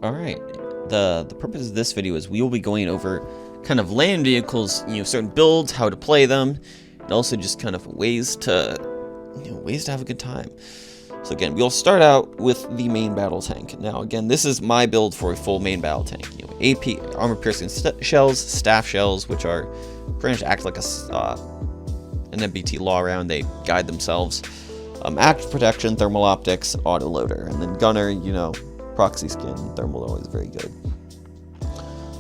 Alright, the purpose of this video is we will be going over kind of land vehicles, certain builds, how to play them, and also just kind of ways to, ways to have a good time. So again, we'll start out with the main battle tank. Now again, this is my build for a full main battle tank. AP, armor-piercing shells, staff shells, which are pretty much act like an MBT law round. They guide themselves. Active protection, thermal optics, autoloader, and then gunner, proxy skin, thermal always very good.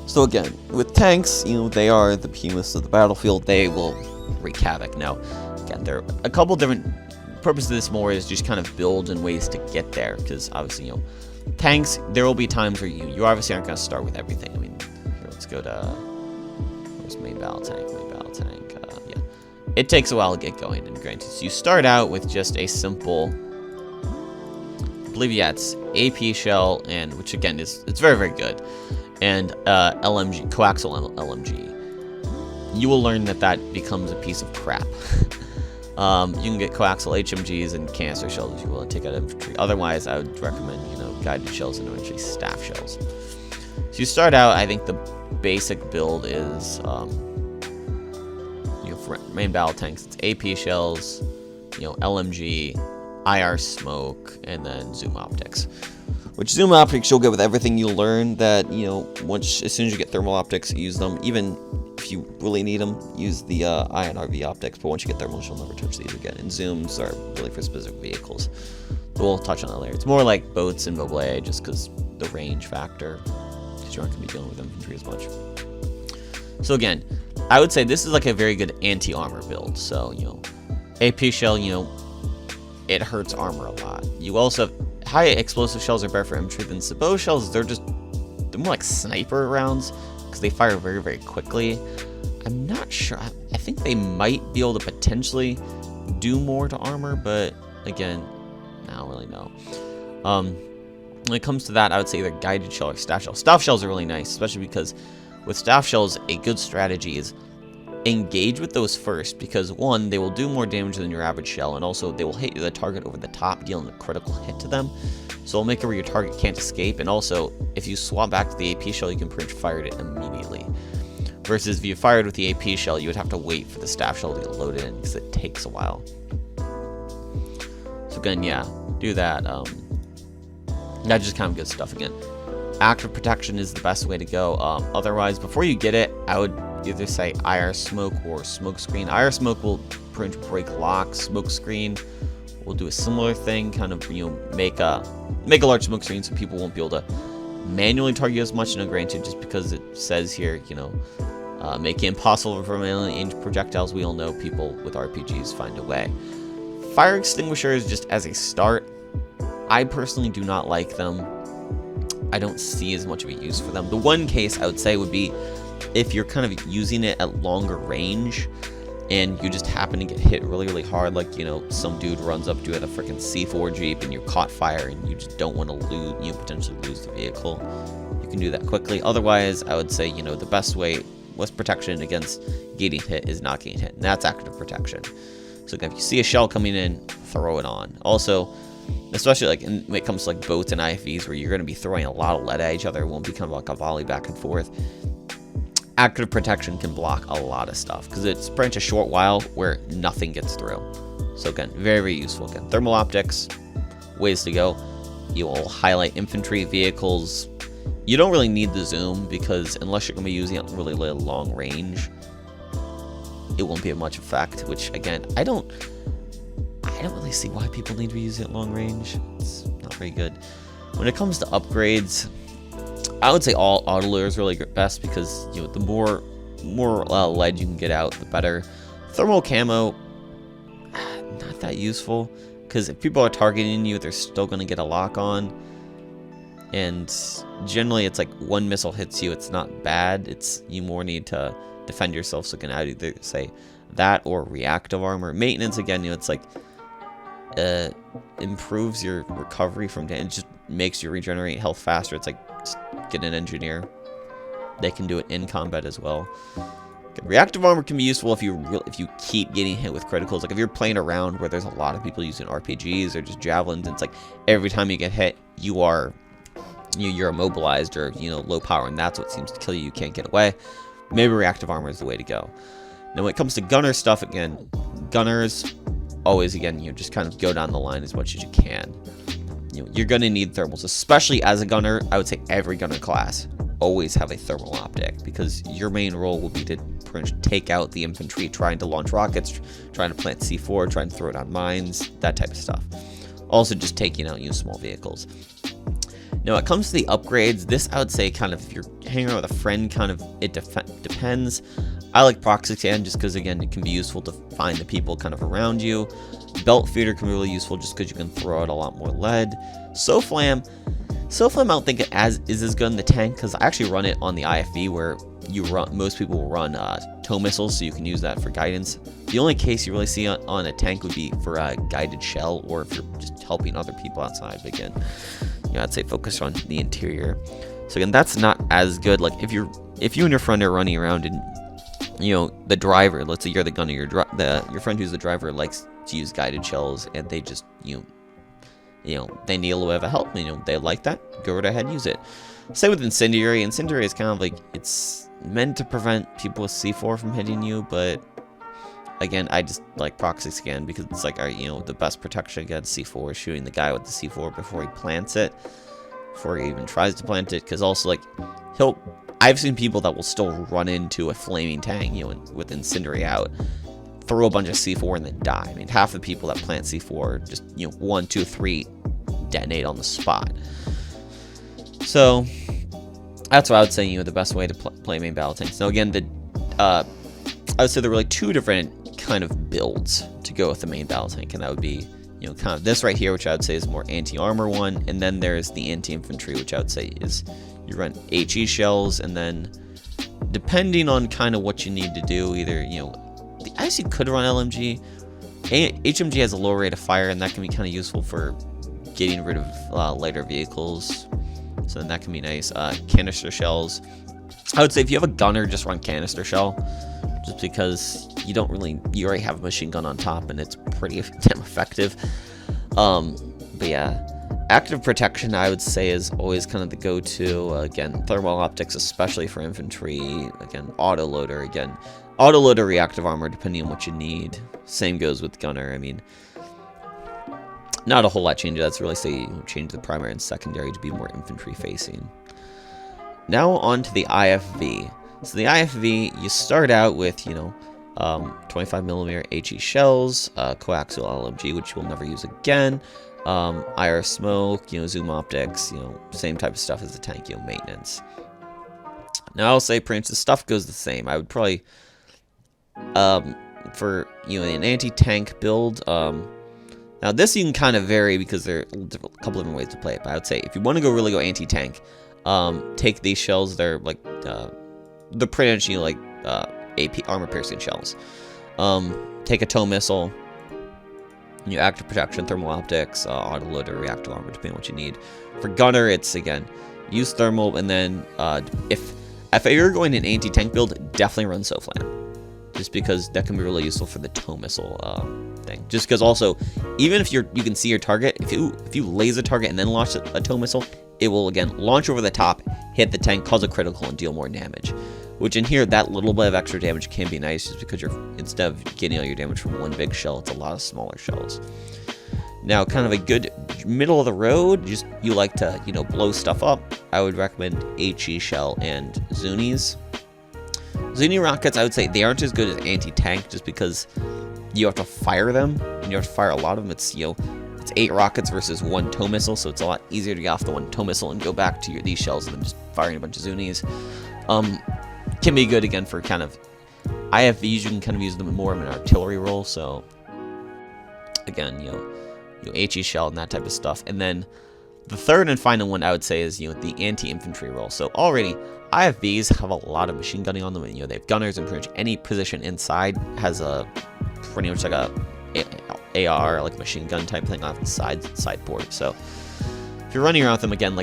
So again, with tanks, they are the behemoths of the battlefield. They will wreak havoc. Now, again, there are a couple different purposes of this more is just kind of build and ways to get there, because obviously, tanks, there will be times where you obviously aren't going to start with everything. I mean, here, let's go to, where's main battle tank, yeah. It takes a while to get going, and granted, so you start out with just a simple, I believe, yeah, it's AP shell, and which again it's very, very good, and LMG, coaxial LMG. You will learn that becomes a piece of crap. You can get coaxial HMGs and canister shells if you will, and take out infantry. Otherwise, I would recommend, guided shells and eventually staff shells. So you start out, I think the basic build is, for main battle tanks, it's AP shells, LMG, IR smoke, and then zoom optics. Which zoom optics you'll get with everything you'll learn that, as soon as you get thermal optics, use them. Even if you really need them, use the INRV optics, but once you get thermals, you'll never touch these again. And zooms are really for specific vehicles. But we'll touch on that later. It's more like boats and Mobley, just because the range factor, because you aren't going to be dealing with infantry as much. So again, I would say this is like a very good anti-armor build. So, AP shell, it hurts armor a lot. You also have high explosive shells are better for infantry than Sabot shells. They're more like sniper rounds because they fire very, very quickly. I'm not sure. I think they might be able to potentially do more to armor, but again, I don't really know. When it comes to that, I would say either guided shell or staff shell. Staff shells are really nice, especially because with staff shells, a good strategy is engage with those first, because one, they will do more damage than your average shell, and also they will hit the target over the top, dealing a critical hit to them. So it'll make it where your target can't escape, and also if you swap back to the AP shell, you can pretty much fire it immediately. Versus if you fired with the AP shell, you would have to wait for the staff shell to get loaded in, because it takes a while. So again, yeah, do that. That's just kind of good stuff again. Active protection is the best way to go. Otherwise, before you get it, I would either say IR smoke or smoke screen. IR smoke will pretty much break locks. Smoke screen will do a similar thing, kind of make a large smoke screen so people won't be able to manually target as much. Granted, just because it says here, make it impossible for manually aimed projectiles. We all know people with RPGs find a way. Fire extinguishers, just as a start, I personally do not like them. I don't see as much of a use for them. The one case I would say would be if you're kind of using it at longer range and you just happen to get hit really, really hard, like, some dude runs up to you at a freaking C4 Jeep and you're caught fire and you just don't want to lose, potentially lose the vehicle. You can do that quickly. Otherwise, I would say, the best way with protection against getting hit is not getting hit, and that's active protection. So if you see a shell coming in, throw it on. Also, especially when it comes to boats and IFVs where you're going to be throwing a lot of lead at each other, it won't become like a volley back and forth. Active protection can block a lot of stuff because it's pretty much a short while where nothing gets through. So again, very, very useful. Again, thermal optics, ways to go. You will highlight infantry vehicles. You don't really need the zoom because unless you're going to be using it really, really long range, it won't be of much effect, which again, I don't really see why people need to be using it long range. It's not very good. When it comes to upgrades, I would say all autoloader is really best because the more lead you can get out, the better. Thermal camo, not that useful because if people are targeting you, they're still going to get a lock on. And generally, it's like one missile hits you, it's not bad. You more need to defend yourself, so you can either say that or reactive armor. Maintenance, again, it's like improves your recovery from damage, just makes you regenerate health faster. It's like just get an engineer. They can do it in combat as well. Reactive armor can be useful if you keep getting hit with criticals. Like if you're playing around where there's a lot of people using RPGs or just javelins, and it's like every time you get hit, you are you're immobilized or, low power, and that's what seems to kill you. You can't get away. Maybe reactive armor is the way to go. Now, when it comes to gunner stuff, again, gunners always, again, just kind of go down the line as much as you can. You're going to need thermals, especially as a gunner. I would say every gunner class always have a thermal optic, because your main role will be to pretty much take out the infantry trying to launch rockets, trying to plant C4, trying to throw it on mines, that type of stuff. Also, just taking out small vehicles. Now, when it comes to the upgrades, this I would say kind of, if you're hanging out with a friend, kind of it depends. I like proxy scan just because, again, it can be useful to find the people kind of around you. Belt feeder can be really useful just because you can throw out a lot more lead. SOFLAM I don't think it is as good in the tank, because I actually run it on the IFV, where most people run tow missiles, so you can use that for guidance. The only case you really see on a tank would be for a guided shell, or if you're just helping other people outside. But again, I'd say focus on the interior. So again, that's not as good. Like if you and your friend are running around and the driver, let's say you're the gunner, your friend who's the driver likes to use guided shells, and they just they need a little bit of help. They like that. Go right ahead, use it. Same with incendiary. Incendiary is kind of like, it's meant to prevent people with C4 from hitting you, but again, I just like proxy scan because it's like, the best protection against C4 is shooting the guy with the C4 before he plants it, before he even tries to plant it. Because also, like, I've seen people that will still run into a flaming tank, with incendiary out, throw a bunch of C4 and then die. I mean, half the people that plant C4 just 1, 2, 3 detonate on the spot. So that's what I would say, the best way to play main battle tanks. Now again, I would say there were like 2 different kind of builds to go with the main battle tank, and that would be kind of this right here, which I would say is more anti-armor one, and then there's the anti-infantry, which I would say is you run HE shells, and then depending on kind of what you need to do, either I guess you could run LMG. HMG has a low rate of fire, and that can be kind of useful for getting rid of lighter vehicles. So then that can be nice. Canister shells. I would say if you have a gunner, just run canister shell, just because you already have a machine gun on top, and it's pretty damn effective. But yeah, active protection I would say is always kind of the go-to. Again, thermal optics, especially for infantry. Again, autoloader. Again, autoloader, reactive armor, depending on what you need. Same goes with gunner. I mean, not a whole lot changes. That's really say change the primary and secondary to be more infantry facing. Now on to the IFV. So the IFV, you start out with 25mm HE shells, coaxial LMG, which you'll never use again, IR smoke, zoom optics, same type of stuff as the tank, maintenance. Now I'll say pretty much the stuff goes the same. I would probably for an anti-tank build. Now this you can kind of vary because there are a couple different ways to play it. But I would say if you want to really go anti-tank, take these shells. They're like the pretty much like AP armor piercing shells. Take a tow missile. Active protection, thermal optics, autoloader, reactive armor, depending on what you need. For gunner, it's again use thermal, and then if you're going an anti-tank build, definitely run SOFLAM. Just because that can be really useful for the tow missile thing. Just because also, even if you can see your target, if you laser target and then launch a tow missile, it will again launch over the top, hit the tank, cause a critical, and deal more damage. Which in here, that little bit of extra damage can be nice, just because instead of getting all your damage from one big shell, it's a lot of smaller shells. Now, kind of a good middle of the road, just you like to blow stuff up, I would recommend HE shell and Zunis. Zuni rockets, I would say they aren't as good as anti-tank, just because you have to fire them, and you have to fire a lot of them. It's it's 8 rockets versus 1 tow missile, so it's a lot easier to get off the 1 tow missile and go back to these shells and then just firing a bunch of Zunis. Can be good again for kind of IFVs. You can kind of use them more in an artillery role. So again, HE shell and that type of stuff. And then the third and final one I would say is the anti-infantry role. So already IFVs have a lot of machine gunning on them, and they have gunners, and pretty much any position inside has a pretty much like a AR, like machine gun type thing off the sideboard. So if you're running around with them again,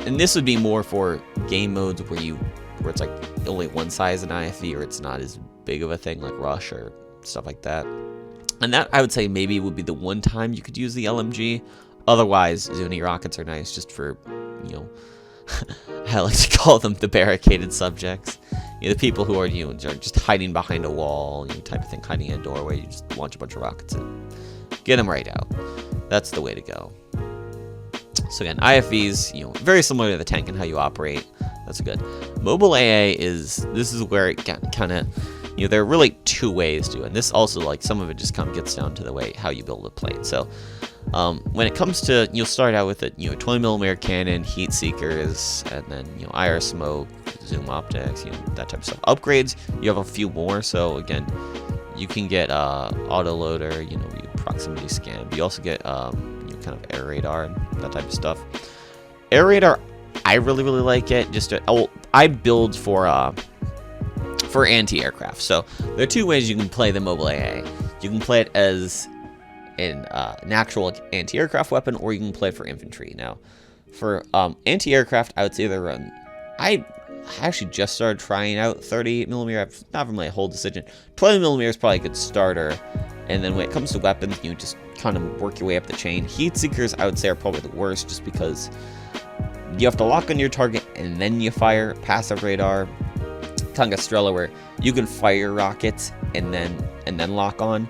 and this would be more for game modes where it's like only one size in IFV, or it's not as big of a thing like Rush or stuff like that. And that I would say maybe would be the one time you could use the LMG. Otherwise, Zuni rockets are nice just for I like to call them the barricaded subjects. The people who are, are just hiding behind a wall, type of thing, hiding in a doorway. You just launch a bunch of rockets in. Get them right out. That's the way to go. So again, IFVs, very similar to the tank and how you operate. That's good. Mobile AA this is where it kind of, there are really two ways to it. And this also, like, some of it just kind of gets down to the way how you build a plane. So when it comes to, you'll start out with a 20mm cannon, heat seekers, and then IR smoke, zoom optics, that type of stuff. Upgrades, you have a few more. So again, you can get autoloader, proximity scan. But you also get kind of air radar and that type of stuff. Air radar, I really like it. I build for anti-aircraft. So there are two ways you can play the mobile AA. You can play it as an actual anti-aircraft weapon, or you can play it for infantry. Now, for anti-aircraft, I would say I actually just started trying out 38mm. I've not really made a whole decision. 20mm is probably a good starter. And then when it comes to weapons, you just kind of work your way up the chain. Heat seekers, I would say, are probably the worst, just because you have to lock on your target and then you fire. Passive radar, Tungustrella, where you can fire rockets and then lock on.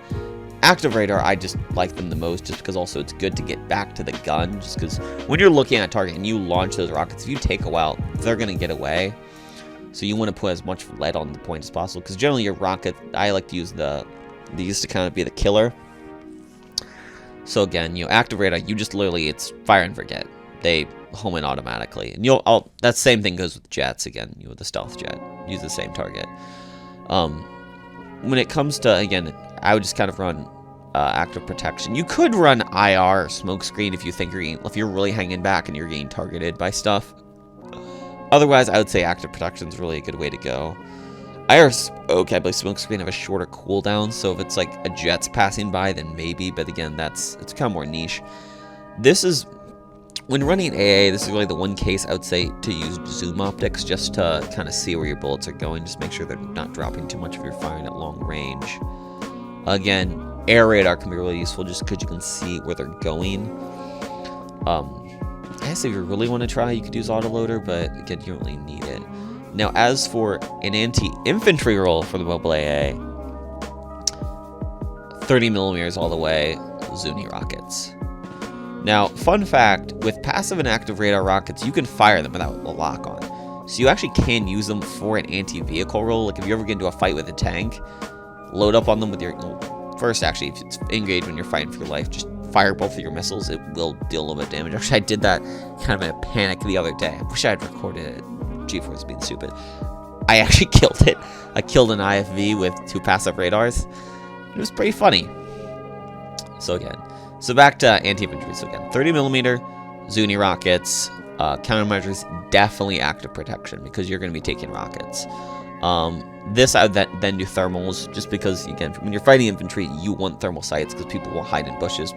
Active radar, I just like them the most, just because also it's good to get back to the gun, just because when you're looking at a target and you launch those rockets, if you take a while, they're going to get away. So you want to put as much lead on the point as possible, because generally your rocket, I like to use these to kind of be the killer. So again, active radar, you just literally, it's fire and forget. They home in automatically. And that same thing goes with jets again, with the stealth jet. Use the same target. When it comes to, again, I would just kind of run active protection. You could run IR smoke screen if you're really hanging back and you're getting targeted by stuff. Otherwise, I would say active protection is really a good way to go. IR smoke, I believe smoke screen have a shorter cooldown, so if it's like a jet's passing by, then maybe. But again, it's kind of more niche. When running AA, this is really the one case I would say to use zoom optics, just to kind of see where your bullets are going. Just make sure they're not dropping too much if you're firing at long range. Again, air radar can be really useful just because you can see where they're going. I guess if you really want to try, you could use autoloader, but again, you don't really need it. Now, as for an anti-infantry role for the mobile AA, 30mm all the way, Zuni rockets. Now, fun fact, with passive and active radar rockets, you can fire them without a lock on. So you actually can use them for an anti-vehicle role. Like if you ever get into a fight with a tank, load up on them with your... First, actually, if it's engaged when you're fighting for your life, just fire both of your missiles. It will deal a little bit of damage. Actually, I did that kind of in a panic the other day. I wish I had recorded it. GeForce being stupid. I actually killed it. I killed an IFV with 2 passive radars. It was pretty funny. So back to anti-infantry. So again, 30mm, Zuni rockets, countermeasures, definitely active protection because you're going to be taking rockets. This I would then do thermals, just because again, when you're fighting infantry, you want thermal sights because people will hide in bushes.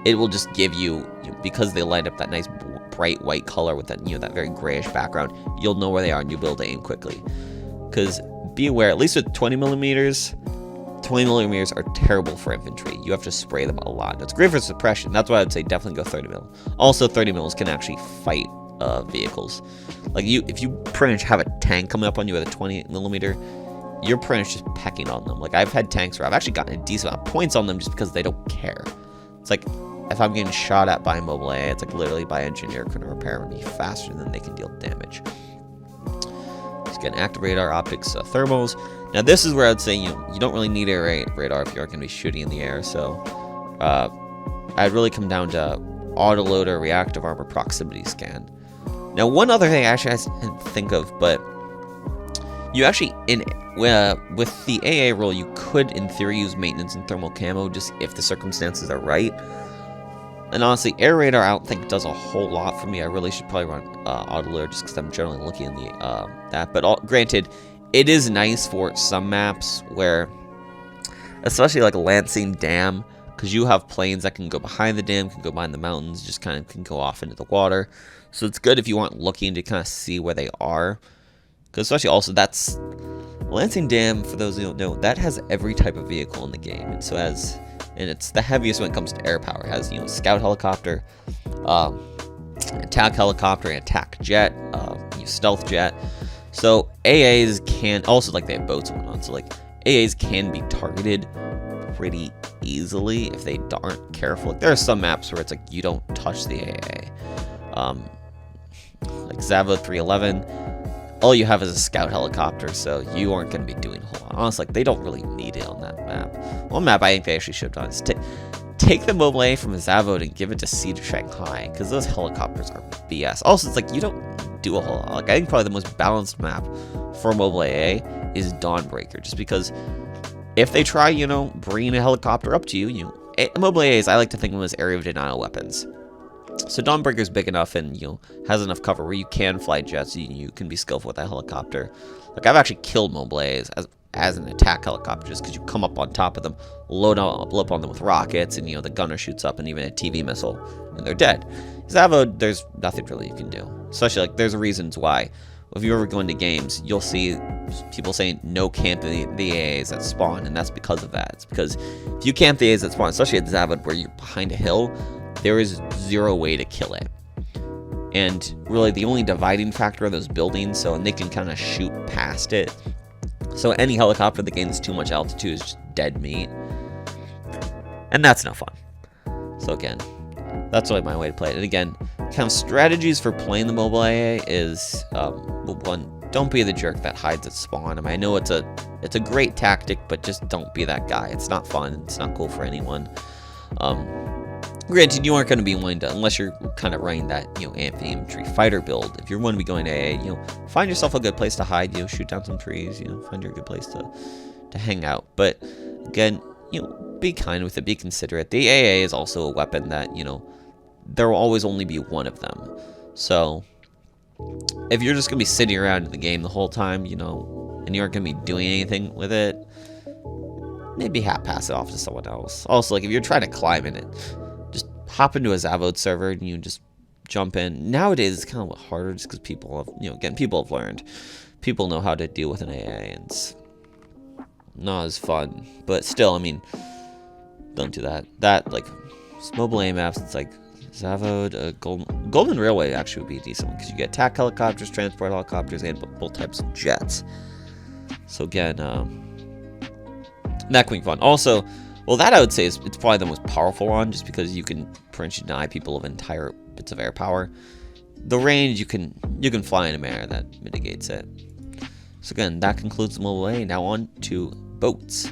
It will just give you, because they light up that nice bright white color with that that very grayish background. You'll know where they are and you'll be able to aim quickly. Because be aware, at least with 20mm. 20mm are terrible for infantry. You have to spray them a lot. It's great for suppression. That's why I'd say definitely go 30mm. Also, 30mm can actually fight vehicles. Like if you pretty much have a tank coming up on you with a 20mm, you're pretty much just pecking on them. Like I've had tanks where I've actually gotten a decent amount of points on them just because they don't care. It's like if I'm getting shot at by mobile AA, it's like literally by engineer can repair me faster than they can deal damage. Just get active radar, optics, thermals. Now this is where I'd say you don't really need air radar if you aren't going to be shooting in the air. So I'd really come down to autoloader, reactive armor, proximity scan. Now one other thing I actually didn't think of, but you actually with the AA role, you could in theory use maintenance and thermal camo just if the circumstances are right. And honestly, air radar I don't think does a whole lot for me. I really should probably run autoloader just because I'm generally looking in the that. But granted, it is nice for some maps where, especially like Lansing Dam, because you have planes that can go behind the dam, can go behind the mountains, just kind of can go off into the water. So it's good if you aren't looking to kind of see where they are. Because especially also that's Lansing Dam, for those who don't know, that has every type of vehicle in the game. And so and it's the heaviest when it comes to air power. It has, scout helicopter, attack helicopter, and attack jet, stealth jet. So AAs can also, like, they have boats and whatnot. So like AAs can be targeted pretty easily if they aren't careful. Like, there are some maps where it's like you don't touch the AA. Like Zavo 311, all you have is a scout helicopter, so you aren't going to be doing a whole lot. Honestly, like, they don't really need it on that map. One map I think they actually should have done is take the Mobile AA from Zavo and give it to Siege of Shanghai, because those helicopters are BS. Also, it's like you don't do a whole lot. Like, I think probably the most balanced map for Mobile AA is Dawnbreaker, just because if they try, bringing a helicopter up to you, Mobile AAs, I like to think of them as area of denial weapons. So Dawnbreaker's big enough and, has enough cover where you can fly jets, you can be skillful with that helicopter. Like, I've actually killed Mobile AAs as an attack helicopter just because you come up on top of them, load up on them with rockets, and, the gunner shoots up and even a TV missile, and they're dead. Zavo, there's nothing really you can do. Especially, like, there's reasons why. If you ever go into games, you'll see people saying no camp the AAs that spawn, and that's because of that. It's because if you camp the AAs that spawn, especially at Zavo where you're behind a hill, there is zero way to kill it. And really the only dividing factor are those buildings, and they can kind of shoot past it. So any helicopter that gains too much altitude is just dead meat. And that's no fun. So again, that's really my way to play it. And again, kind of strategies for playing the Mobile AA is, one, don't be the jerk that hides at spawn. I mean, I know it's a great tactic, but just don't be that guy. It's not fun. It's not cool for anyone. Granted, you aren't going to be willing to, unless you're kind of running that, anti-infantry fighter build. If you're going to be going to AA, find yourself a good place to hide, shoot down some trees, find your good place to hang out. But again, be kind with it, be considerate. The AA is also a weapon that, there will always only be one of them. So if you're just going to be sitting around in the game the whole time, and you aren't going to be doing anything with it, maybe pass it off to someone else. Also, like, if you're trying to climb in it, just hop into a Zavod server and you just jump in. Nowadays, it's kind of harder just because people have, again, people have learned. People know how to deal with an AA, and it's not as fun. But still, I mean, don't do that. That, like, mobile AA maps, it's like Zavod, Golden Railway actually would be a decent one because you get attack helicopters, transport helicopters, and both types of jets. So again, that can be fun. Also, well, that I would say is it's probably the most powerful one, just because you can pretty much deny people of entire bits of air power. The range, you can fly in a manner that mitigates it. So again, that concludes the Mobile AA. Now on to boats.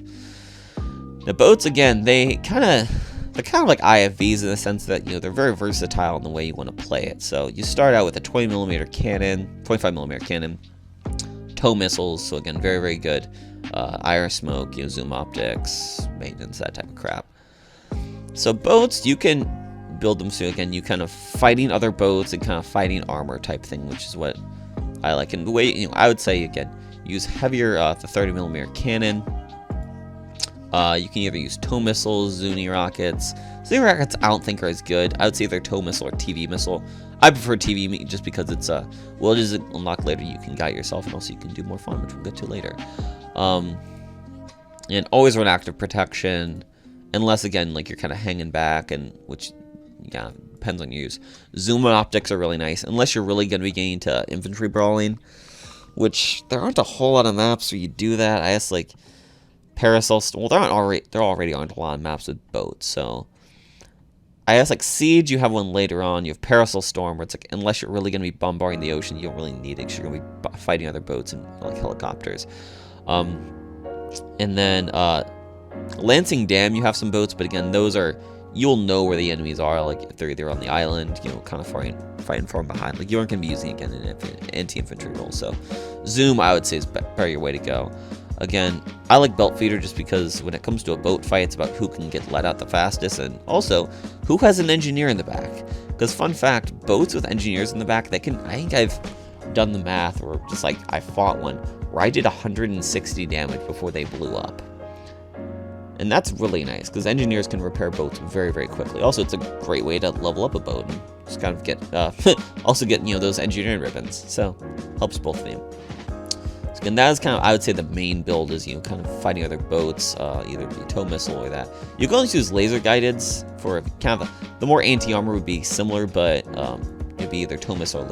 The boats, again, they're kind of like IFVs in the sense that they're very versatile in the way you want to play it. So you start out with a 20mm cannon, 25mm cannon, tow missiles. So again, very, very good. IR smoke, zoom optics, maintenance, that type of crap. So boats, you can build them so again you kind of fighting other boats and kind of fighting armor type thing, which is what I like. And the way I would say again, use heavier the 30mm cannon. You can either use tow missiles, Zuni rockets. Zuni rockets I don't think are as good. I would say either tow missile or TV missile. I prefer TV just because it's well, it is unlocked later. You can guide yourself, and also you can do more fun, which we'll get to later. And always run active protection, unless again like you're kind of hanging back, and which depends on your use. Zoom optics are really nice, unless you're really going to be getting into infantry brawling, which there aren't a whole lot of maps where you do that. I guess like Parasol, well, there already aren't a lot of maps with boats, so I guess like Siege, you have one later on. You have Parasol Storm, where it's like unless you're really going to be bombarding the ocean, you don't really need it because you're going to be fighting other boats and like helicopters. And then Lancing Dam, you have some boats, but again, those are, you'll know where the enemies are, like if they're either on the island, kind of fighting from behind. Like you aren't going to be using it again in an anti-infantry role. So Zoom, I would say, is probably your way to go. Again, I like Belt Feeder just because when it comes to a boat fight, it's about who can get let out the fastest, and also who has an engineer in the back. Because fun fact, boats with engineers in the back, they can, I think I've done the math, or just like I fought one where I did 160 damage before they blew up. And that's really nice, because engineers can repair boats very, very quickly. Also, it's a great way to level up a boat and just kind of get, also get, those engineering ribbons. So, helps both of you. So again, that is kind of, I would say the main build is, kind of fighting other boats, either be tow missile or that. You can also use laser guideds for kind of, the more anti-armor would be similar, but, it'd be either tow missile or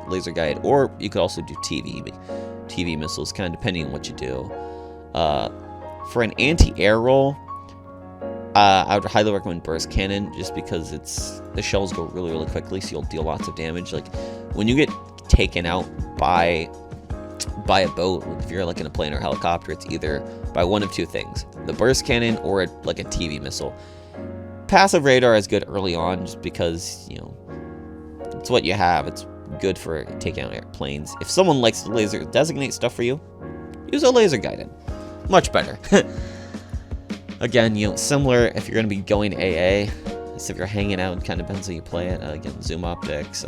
laser guide, or you could also do TV missiles, kind of depending on what you do. For an anti-air roll, I would highly recommend burst cannon, just because the shells go really, really quickly, so you'll deal lots of damage. Like when you get taken out by a boat, if you're like in a plane or helicopter, it's either by one of two things: the burst cannon or like a TV missile. Passive radar is good early on, just because it's what you have. It's good for taking out airplanes. If someone likes to laser designate stuff for you, use a laser guided. Much better. Again, similar if you're going to be going AA. So if you're hanging out, it kind of depends how you play it. Again, zoom optics.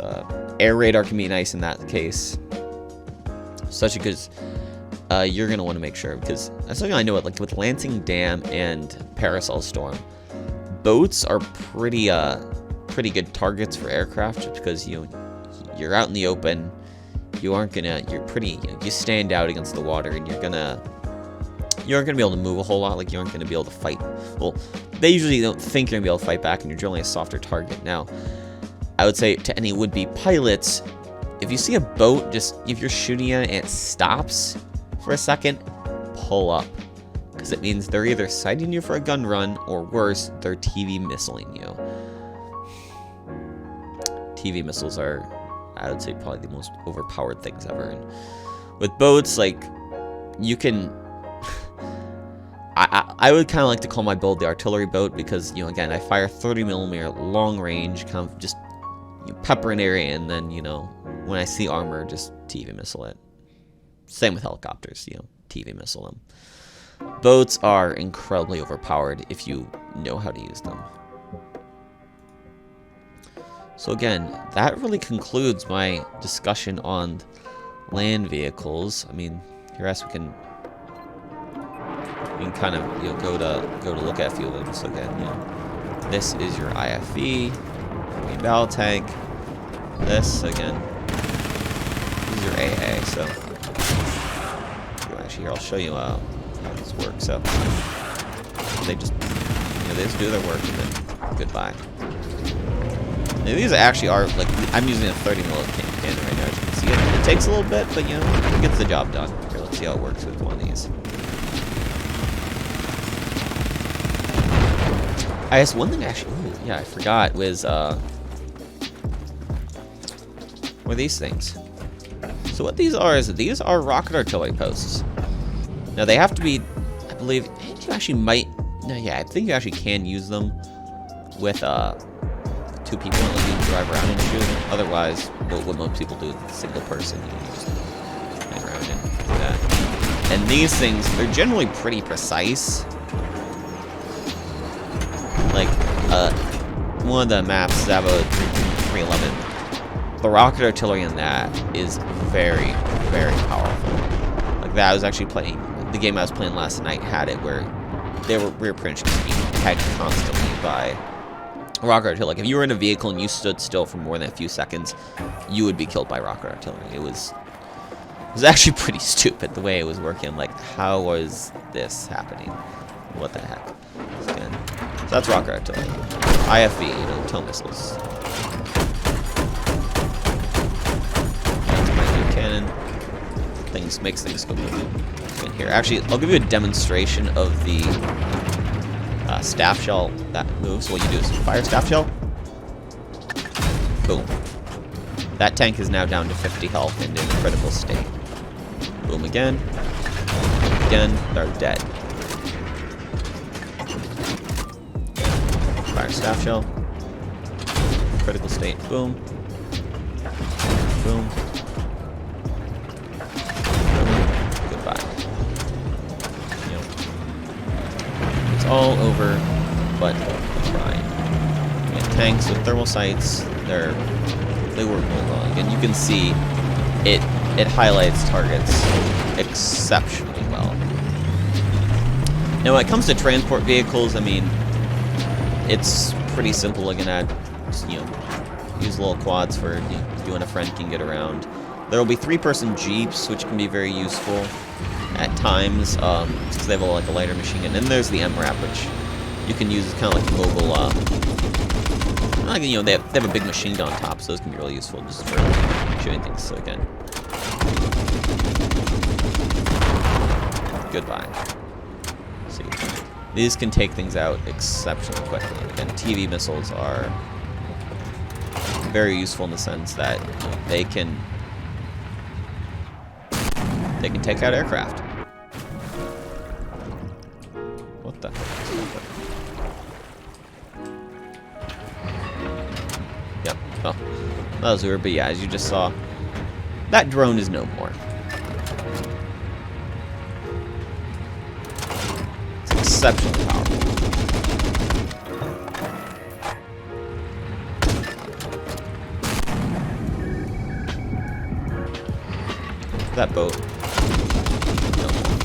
Air radar can be nice in that case. Especially because you're going to want to make sure, because that's something I know, like with Lansing Dam and Parasol Storm, boats are pretty good targets for aircraft, just because you're out in the open. You're pretty, you stand out against the water, and you aren't gonna be able to move a whole lot. Like you aren't gonna be able to fight. Well, they usually don't think you're gonna be able to fight back, and you're generally a softer target. Now, I would say to any would-be pilots, if you see a boat, if you're shooting at it and it stops for a second, pull up, because it means they're either sighting you for a gun run, or worse, they're TV missiling you. TV missiles are, I would say, probably the most overpowered things ever. And with boats, like, you can... I would kind of like to call my build the artillery boat, because, again, I fire 30mm long range, kind of just pepper an area, and then, when I see armor, just TV missile it. Same with helicopters, TV missile them. Boats are incredibly overpowered if you know how to use them. So again, that really concludes my discussion on land vehicles. I mean, here else we can kind of go to look at a few of them. So again, this is your IFV, main battle tank. This again, this is your AA. So actually, here I'll show you how this works. So they just do their work, and then goodbye. Now, these actually are, like, I'm using a 30mm cannon right now, as you can see. It takes a little bit, but, it gets the job done. Here, let's see how it works with one of these. I guess one thing actually, I forgot, was, were these things. So what these are is, these are rocket artillery posts. Now, they have to be, I believe, you actually might, I think you actually can use them with, 2 people and let you drive around and shoot. Otherwise, what most people do is single person. You just hang around and do that. And these things, they're generally pretty precise. Like, one of the maps, Zabo 311, the rocket artillery in that is very, very powerful. Like that, I was actually playing, the game I was playing last night had it where they were pretty much just being pegged constantly by rocket artillery. Like if you were in a vehicle and you stood still for more than a few seconds, you would be killed by rocket artillery. It was actually pretty stupid the way it was working. Like, how was this happening? What the heck? So that's rocket artillery. IFV, tow missiles. That's my new cannon. Makes things go in here. Actually, I'll give you a demonstration of the staff shell that moves. What you do is fire staff shell. Boom. That tank is now down to 50 health and in a critical state. Boom again. Again, they're dead. Fire staff shell. Critical state. Boom. Boom. Goodbye. It's all over, but fine. And tanks with thermal sights, they work really well. Again, you can see it highlights targets exceptionally well. Now, when it comes to transport vehicles, I mean, it's pretty simple. Again, just, use little quads for you and a friend can get around. There will be 3-person jeeps, which can be very useful at times, because they have a lighter machine gun. And then there's the MRAP, which you can use as kind of like a mobile Like, you know, they have a big machine gun on top, so those can be really useful just for shooting things. So again, goodbye. See, these can take things out exceptionally quickly. Again, TV missiles are very useful in the sense that they can take out aircraft. What the? Yep. Oh, that was weird. But yeah, as you just saw, that drone is no more. It's exceptionally powerful. That boat. No more.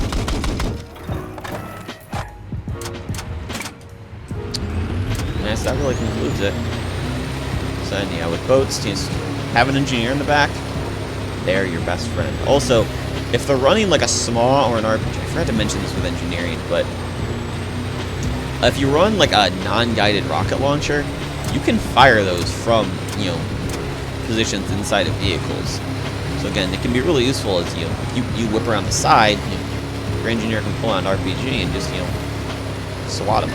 Nice, that really concludes it. So then, yeah, with boats, you just have an engineer in the back. They're your best friend. Also, if they're running like a SMAW or an RPG, I forgot to mention this with engineering, but if you run like a non-guided rocket launcher, you can fire those from, you know, positions inside of vehicles. So again, it can be really useful as, you know, you whip around the side, you know, your engineer can pull out an RPG and just, you know, swat them.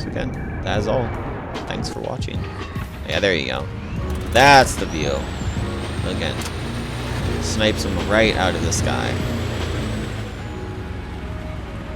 So again, that is all. Thanks for watching. Yeah, there you go. That's the view. Again, snipes them right out of the sky.